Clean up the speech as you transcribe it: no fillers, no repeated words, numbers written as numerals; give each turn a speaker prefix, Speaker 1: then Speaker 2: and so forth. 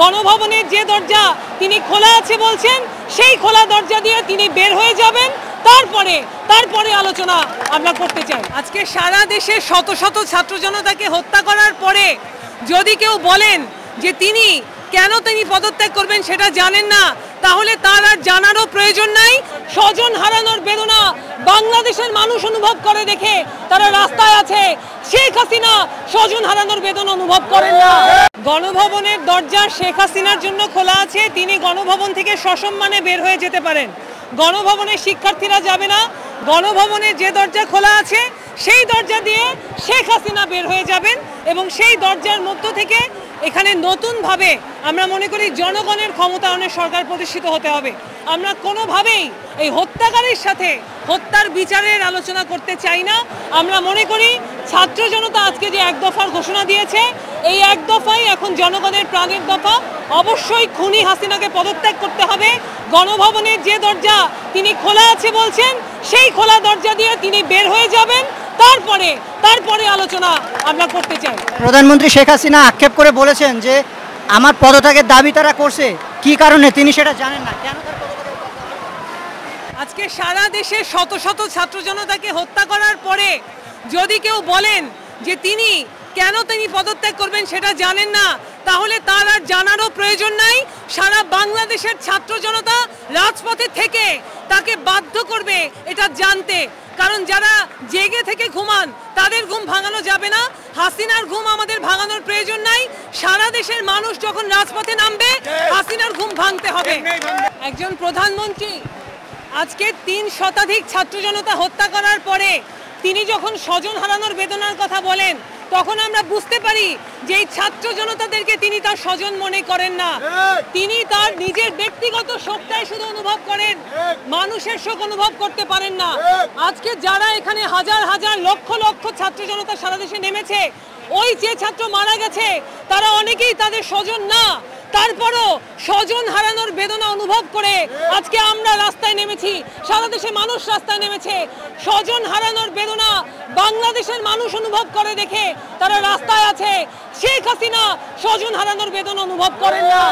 Speaker 1: গণভবনের যে দরজা তিনি খোলা আছে বলছেন, সেই খোলা দরজা দিয়ে তিনি বের হয়ে যাবেন, তারপরে আলোচনা আমরা করতে চাই। আজকে সারা দেশে শত শত ছাত্র জনতাকে হত্যা করার পরে যদি কেউ বলেন যে তিনি পদত্যাগ করবেন সেটা জানেন না, তাহলে তার আর জানারও প্রয়োজন নাই। স্বজন হারানোর বেদনা বাংলাদেশের মানুষ অনুভব করে দেখে তারা রাস্তায় আছে। শেখ হাসিনা স্বজন হারানোর বেদনা অনুভব করেন না। গণভবনের দরজা শেখ হাসিনার জন্য খোলা আছে, তিনি গণভবন থেকে সসম্মানে বের হয়ে যেতে পারেন। গণভবনের শিক্ষার্থীরা যাবে না। গণভবনের যে দরজা খোলা আছে সেই দরজা দিয়ে শেখ হাসিনা বের হয়ে যাবেন এবং সেই দরজার মধ্য থেকে এখানে নতুনভাবে আমরা মনে করি জনগণের ক্ষমতায়নের সরকার প্রতিষ্ঠিত হতে হবে। আমরা কোনোভাবেই এই হত্যাকারীর সাথে হত্যার বিচারের আলোচনা করতে চাই না। আমরা মনে করি ছাত্র জনতা আজকে যে এক দফার ঘোষণা দিয়েছে, এই এক দফাই এখন জনগণের প্রাণের দফা। অবশ্যই খুনি হাসিনাকে পদত্যাগ করতে হবে। গণভবনের যে দরজা তিনি খোলা আছে বলছেন, সেই খোলা দরজা দিয়ে তিনি বের হয়ে যাবেন, তারপরে আলোচনা আমরা করতে চাই।
Speaker 2: প্রধানমন্ত্রী শেখ হাসিনা আক্ষেপ করে বলেছেন যে আমার পদত্যাগের দাবি তারা করছে, কি কারণে তিনি সেটা জানেন না। কেন
Speaker 1: আজকে সারা দেশে শত শত ছাত্র জনতাকে হত্যা করার পরে যদি কেউ বলেন যে তিনি পদত্যাগ করবেন সেটা জানেন না, তাহলে তার আর জানারও প্রয়োজন নাই। সারা বাংলাদেশের ছাত্র জনতা রাজপথে থেকে তাকে বাধ্য করবে এটা জানতে। কারণ যারা জেগে থেকে ঘুমান তাদের ঘুম ভাঙানো যাবে না। হাসিনার ঘুম আমাদের ভাঙানোর প্রয়োজন নাই। সারা দেশের মানুষ যখন রাজপথে নামবে, হাসিনার ঘুম ভাঙতে হবে। একজন প্রধানমন্ত্রী আজকে ৩ শতাধিক ছাত্র জনতা হত্যা করার পরে তিনি যখন স্বজন হারানোর বেদনার কথা বলেন, তখন আমরা বুঝতে পারি যে এই ছাত্র জনতাদেরকে তিনি তার স্বজন মনে করেন না। তিনি তার নিজের ব্যক্তিগত শোকটাই শুধু অনুভব করেন, মানুষের শোক অনুভব করতে পারেন না। আজকে যারা এখানে হাজার হাজার লক্ষ লক্ষ ছাত্র জনতা সারা দেশে নেমেছে, ওই যে ছাত্র মারা গেছে তারা অনেকেই তাদের স্বজন না। তারপরও স্বজন হারানোর বেদনা অনুভব করে আজকে আমরা রাস্তায় নেমেছি, সারা দেশে মানুষ রাস্তায় নেমেছে। স্বজন হারানোর বেদনা বাংলাদেশের মানুষ অনুভব করে দেখে তারা রাস্তায় আছে। শেখ হাসিনা স্বজন হারানোর বেদনা অনুভব করেন না।